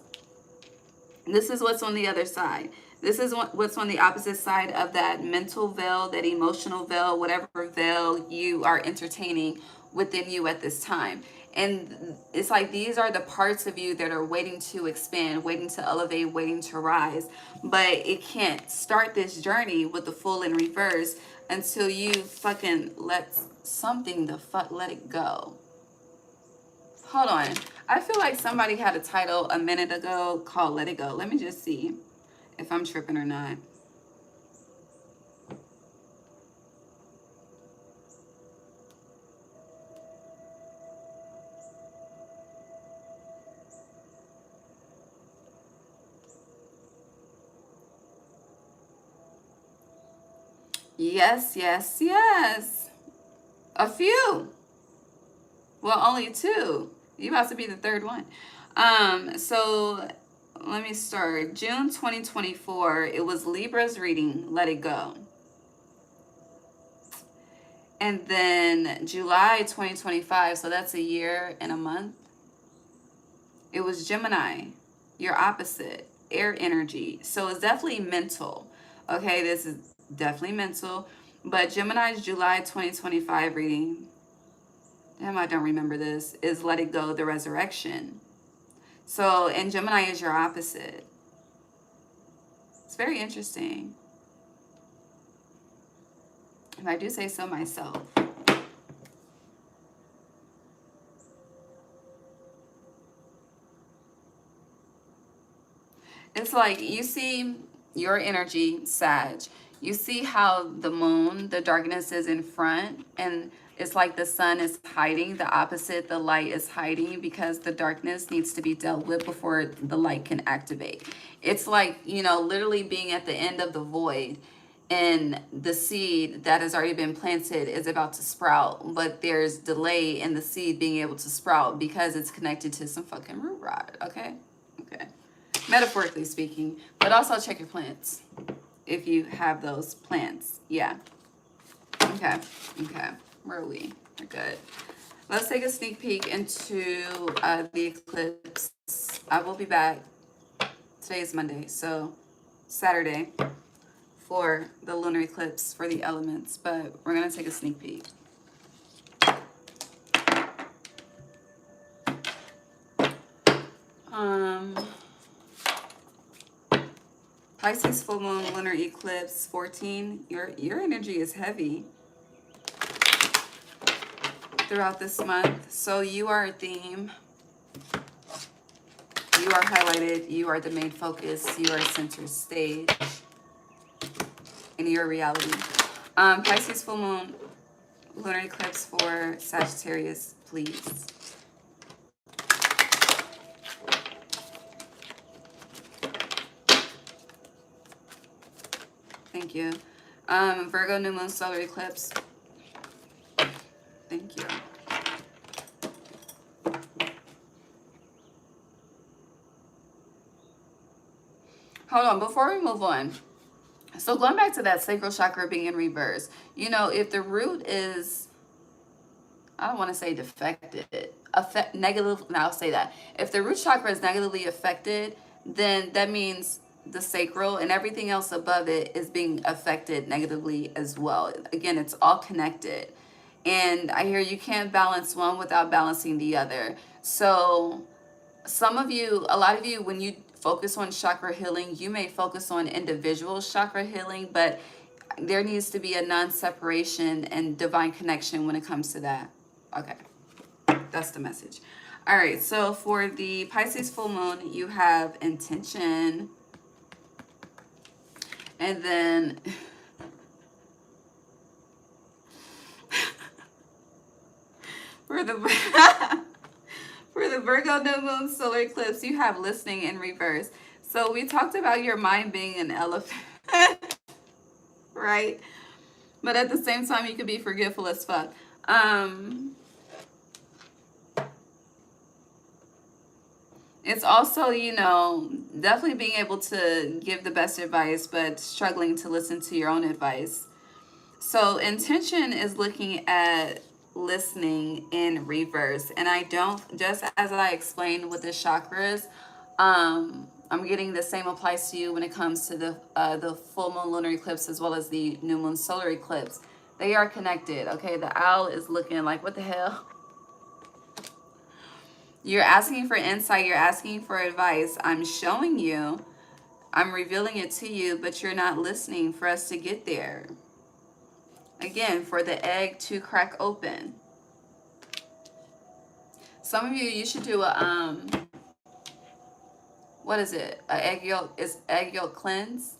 This is what's on the other side. This is what's on the opposite side of that mental veil, that emotional veil, whatever veil you are entertaining within you at this time. And it's like these are the parts of you that are waiting to expand, waiting to elevate, waiting to rise. But it can't start this journey with the Fool in reverse until you fucking let something the fuck let it go. Hold on. I feel like somebody had a title a minute ago called Let It Go. Let me just see if I'm tripping or not. Yes, yes, yes. A few. Well, only two. You about to be the third one. So let me start. June 2024, it was Libra's reading, Let It Go. And then July 2025, so that's a year and a month. It was Gemini, your opposite, air energy. So it's definitely mental. Okay, this is definitely mental. But Gemini's July 2025 reading, damn, I don't remember this, is Let It Go, the resurrection. So, and Gemini is your opposite. It's very interesting. If I do say so myself. It's like, you see your energy, Sag. You see how the moon, the darkness is in front, and it's like the sun is hiding, the opposite, the light is hiding, because the darkness needs to be dealt with before the light can activate. It's like, you know, literally being at the end of the void, and the seed that has already been planted is about to sprout, but there's delay in the seed being able to sprout because it's connected to some fucking root rod, okay? Okay. Metaphorically speaking, but also check your plants if you have those plants. Yeah. Okay. Okay. Where are we? We're good. Let's take a sneak peek into the eclipse. I will be back. Today is Monday, so Saturday for the lunar eclipse for the elements, but we're going to take a sneak peek. Pisces full moon, lunar eclipse 14. Your energy is heavy throughout this month. So you are a theme. You are highlighted. You are the main focus. You are center stage. in your reality. Pisces full moon, lunar eclipse for Sagittarius, please. Thank you. Virgo new moon solar eclipse. Thank you. Hold on, before we move on. So going back to that sacral chakra being in reverse, you know, if the root is, I don't want to say defected, negative, no, I'll say that. If the root chakra is negatively affected, then that means the sacral and everything else above it is being affected negatively as well. Again, it's all connected. And I hear you can't balance one without balancing the other. So some of you, a lot of you, when you focus on chakra healing, you may focus on individual chakra healing, but there needs to be a non-separation and divine connection when it comes to that. Okay, that's the message. All right, so for the Pisces full moon, you have intention. And then for the for the Virgo new moon solar eclipse, you have listening in reverse. So we talked about your mind being an elephant, right? But at the same time, you could be forgetful as fuck. It's also, you know, definitely being able to give the best advice, but struggling to listen to your own advice. So intention is looking at listening in reverse. And I don't, just as I explained with the chakras, I'm getting the same applies to you when it comes to the full moon lunar eclipse as well as the new moon solar eclipse. They are connected, okay? The owl is looking like, what the hell? You're asking for insight. You're asking for advice. I'm showing you. I'm revealing it to you, but you're not listening for us to get there. Again, for the egg to crack open. Some of you should do a, what is it? A egg yolk, it's egg yolk cleanse.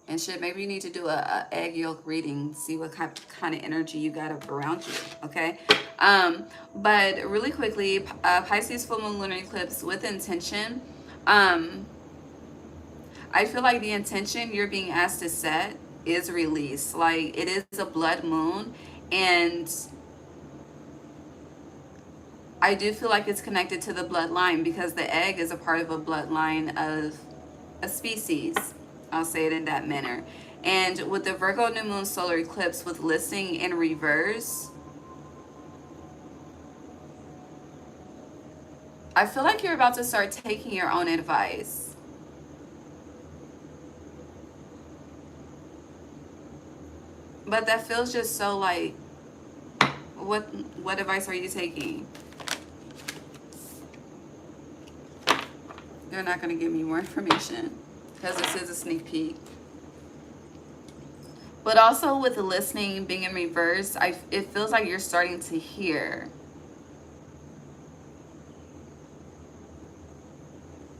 And shit, maybe you need to do a egg yolk reading, see what kind of energy you got up around you, okay? But really quickly, Pisces full moon lunar eclipse with intention. I feel like the intention you're being asked to set is release. Like, it is a blood moon, and I do feel like it's connected to the bloodline because the egg is a part of a bloodline of a species. I'll say it in that manner. And with the Virgo new moon solar eclipse with listening in reverse, I feel like you're about to start taking your own advice. But that feels just so like, what advice are you taking? They're not going to give me more information because this is a sneak peek. But also with the listening being in reverse, it feels like you're starting to hear.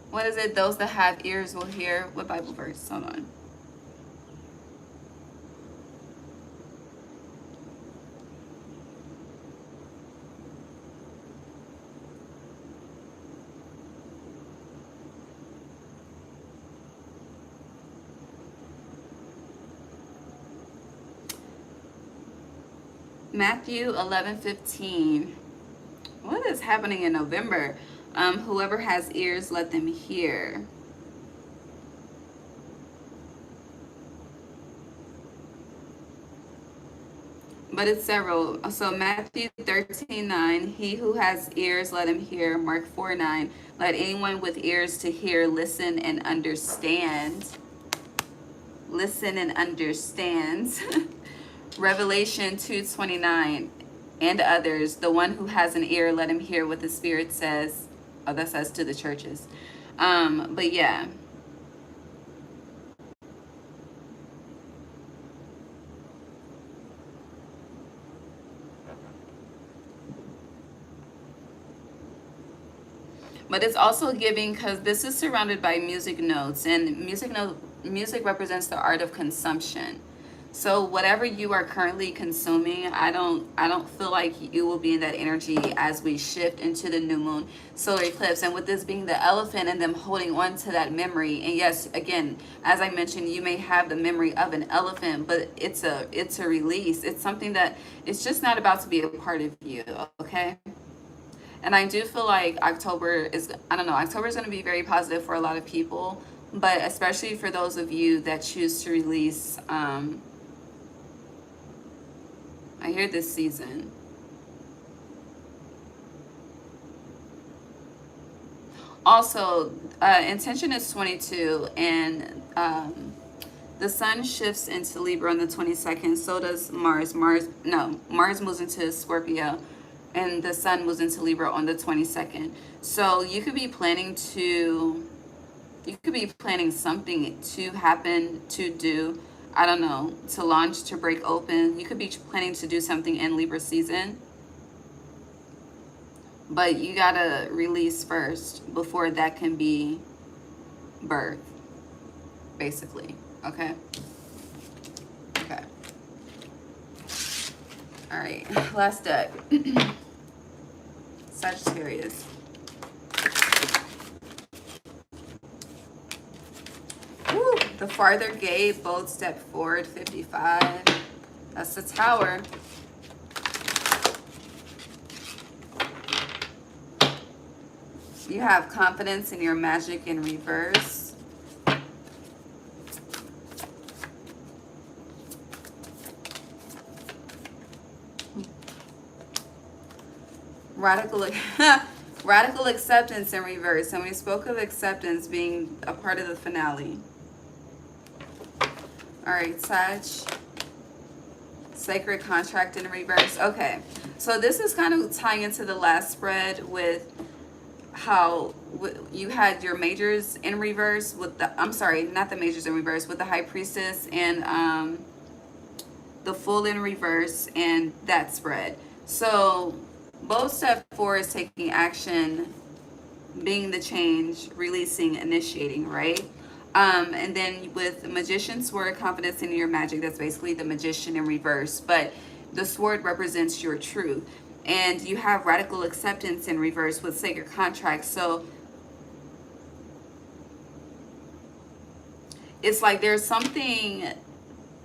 What is it? Those that have ears will hear. What Bible verse? Hold on. Matthew 11:15. What is happening in November? Whoever has ears, let them hear. But it's several. So Matthew 13:9. He who has ears, let him hear. Mark 4:9. Let anyone with ears to hear listen and understand. Listen and understand. Revelation 2:29 and others. The one who has an ear, let him hear what the Spirit says. Oh, that says to the churches. But yeah. But it's also giving, because this is surrounded by music notes, and music represents the art of consumption. So whatever you are currently consuming, I don't feel like you will be in that energy as we shift into the new moon solar eclipse. And with this being the elephant and them holding on to that memory, and yes, again, as I mentioned, you may have the memory of an elephant, but it's a release. It's something that it's just not about to be a part of you, okay? And I do feel like October is, I don't know, October is going to be very positive for a lot of people, but especially for those of you that choose to release, I hear this season. Also, intention is 22, and the sun shifts into Libra on the 22nd. So does Mars. Mars moves into Scorpio, and the sun moves into Libra on the 22nd. So you could be planning something to happen, to do, I don't know, to launch, to break open. You could be planning to do something in Libra season, but you gotta release first before that can be birth, basically. Okay. Okay. All right. Last deck. Sagittarius. Woo. The farther gate, bold step forward, 55. That's the Tower. You have confidence in your magic in reverse. Radical acceptance in reverse. And we spoke of acceptance being a part of the finale. All right, Sag. Sacred contract in reverse. Okay, so this is kind of tying into the last spread with how you had your majors in reverse with the, I'm sorry, not the majors in reverse, with the High Priestess and the Fool in reverse and that spread. So both step 4 is taking action, being the change, releasing, initiating, right? And then with Magician Sword, confidence in your magic, that's basically the Magician in reverse, but the sword represents your truth. And you have radical acceptance in reverse with sacred contracts. So it's like there's something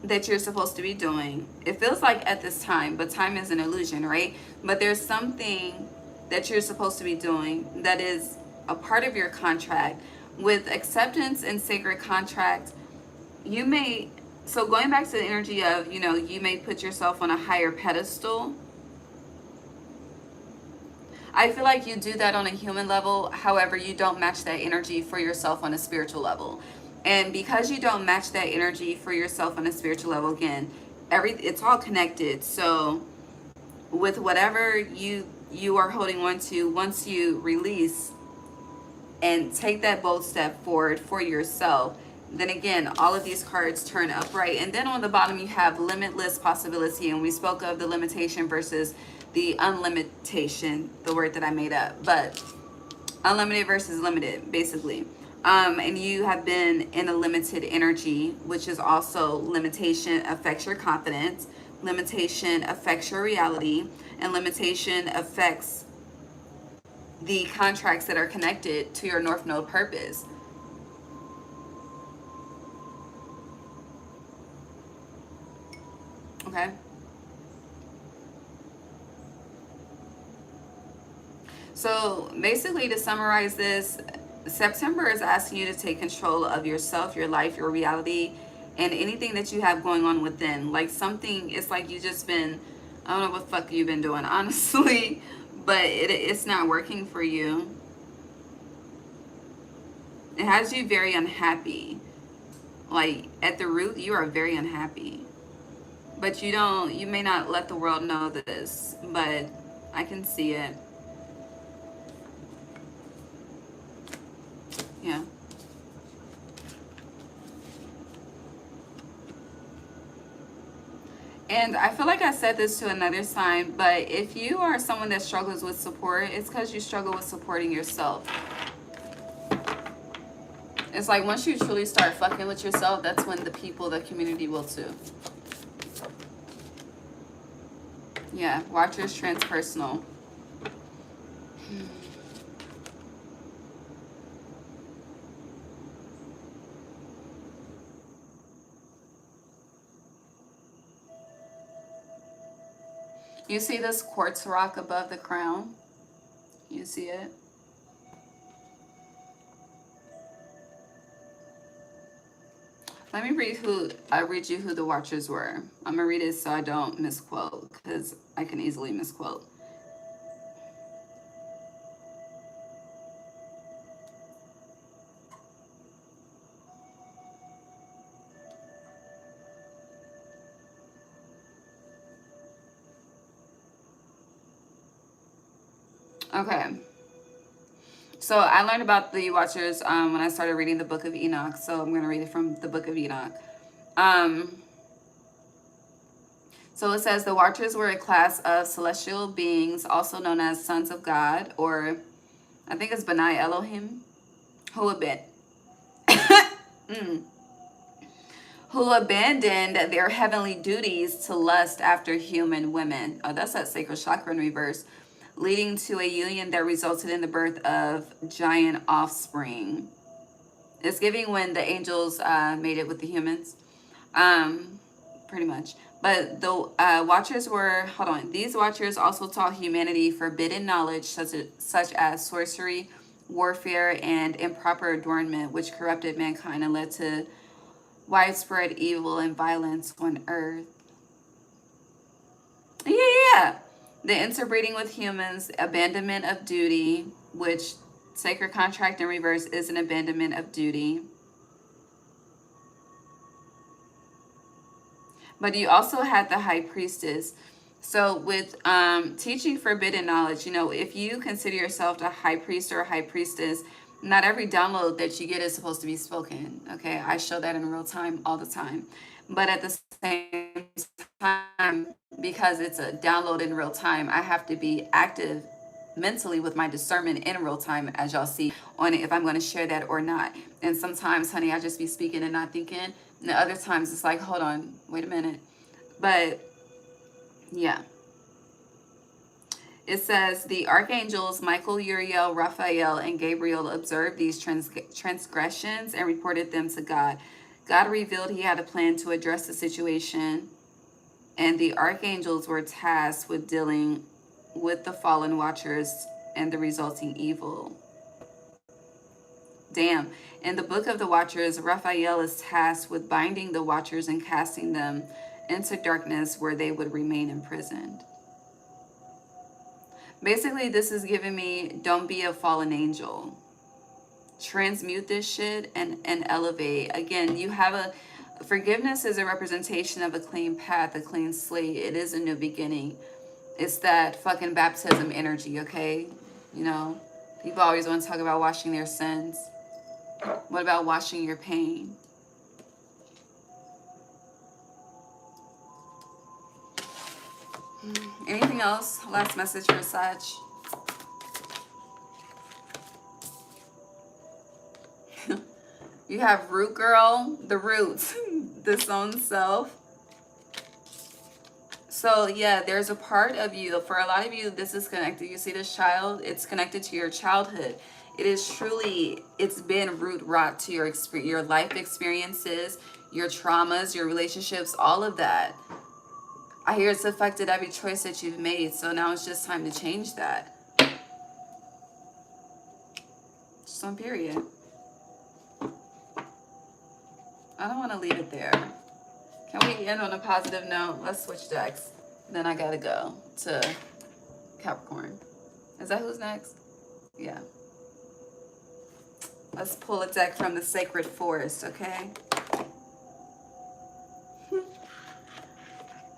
that you're supposed to be doing. It feels like at this time, but time is an illusion, right? But there's something that you're supposed to be doing that is a part of your contract. With acceptance and sacred contract, you may, so going back to the energy of, you know, you may put yourself on a higher pedestal. I feel like you do that on a human level. However, you don't match that energy for yourself on a spiritual level. And because you don't match that energy for yourself on a spiritual level, again, it's all connected. So with whatever you are holding on to, once you release and take that bold step forward for yourself, then again, all of these cards turn upright. And then on the bottom, you have limitless possibility. And we spoke of the limitation versus the unlimitation, the word that I made up, but unlimited versus limited, basically. And you have been in a limited energy, which is also limitation affects your confidence, limitation affects your reality, and limitation affects the contracts that are connected to your North Node purpose. Okay. So basically, to summarize this, September is asking you to take control of yourself, your life, your reality, and anything that you have going on within. Like something, it's like you just been, I don't know what the fuck you've been doing, honestly, but it's not working for you. It has you very unhappy. Like at the root, you are very unhappy. But you may not let the world know this, but I can see it. Yeah. And I feel like I said this to another sign, but if you are someone that struggles with support, it's because you struggle with supporting yourself. It's like once you truly start fucking with yourself, that's when the people, the community will too. Yeah, Watchers transpersonal. You see this quartz rock above the crown? You see it? Let me read you who the Watchers were. I'm gonna read it so I don't misquote, because I can easily misquote. Okay. So I learned about the Watchers when I started reading the Book of Enoch. So I'm gonna read it from the Book of Enoch. So it says the Watchers were a class of celestial beings, also known as sons of God, or I think it's Benai Elohim, who abandoned their heavenly duties to lust after human women. Oh, that's that sacral chakra in reverse, leading to a union that resulted in the birth of giant offspring. It's giving when the angels made it with the humans, pretty much. But the Watchers were, these Watchers also taught humanity forbidden knowledge such as sorcery, warfare, and improper adornment, which corrupted mankind and led to widespread evil and violence on earth. Yeah. The interbreeding with humans, abandonment of duty, which sacred contract in reverse is an abandonment of duty. But you also had the high priestess. So with teaching forbidden knowledge, you know, if you consider yourself a high priest or a high priestess, not every download that you get is supposed to be spoken. Okay, I show that in real time all the time. But at the same time, because it's a download in real time, I have to be active mentally with my discernment in real time, as y'all see on it, if I'm going to share that or not. And sometimes, honey, I just be speaking and not thinking. And other times it's like, hold on, wait a minute. But yeah. It says the archangels Michael, Uriel, Raphael, and Gabriel observed these transgressions and reported them to God. God revealed he had a plan to address the situation, and the archangels were tasked with dealing with the fallen Watchers and the resulting evil. Damn. In the Book of the Watchers, Raphael is tasked with binding the Watchers and casting them into darkness where they would remain imprisoned. Basically, this is giving me, don't be a fallen angel. Transmute this shit and elevate. Again, you have a, forgiveness is a representation of a clean path, a clean slate. It is a new beginning. It's that fucking baptism energy, okay? You know, people always want to talk about washing their sins. What about washing your pain? Anything else? Last message for Sag. You have root girl, the roots, this own self. So yeah, there's a part of you, for a lot of you, this is connected. You see this child, it's connected to your childhood. It is truly, it's been root rot to your life experiences, your traumas, your relationships, all of that. I hear it's affected every choice that you've made. So now it's just time to change that. Just on period. I don't want to leave it there. Can we end on a positive note? Let's switch decks. Then I gotta go to Capricorn. Is that who's next? Yeah. Let's pull a deck from the Sacred Forest, okay?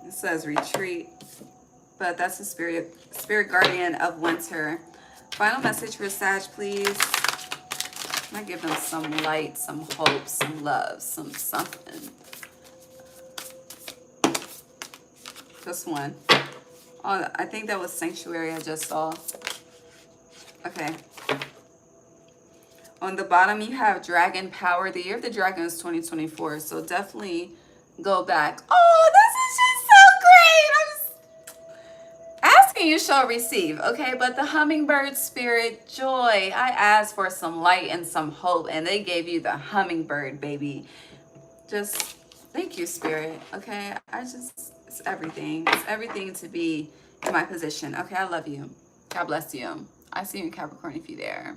It says retreat, but that's the spirit guardian of winter. Final message for Sag, please. I give them some light, some hope, some love, some something. This one. Oh, I think that was Sanctuary I just saw. Okay. On the bottom, you have Dragon Power. The year of the dragon is 2024, so definitely go back. Oh, this is just so great. Asking you shall receive, okay? But the hummingbird spirit, joy. I asked for some light and some hope, and they gave you the hummingbird, baby. Just thank you, spirit, okay? It's everything. It's everything to be in my position. Okay, I love you. God bless you. I see you in Capricorn if you're there.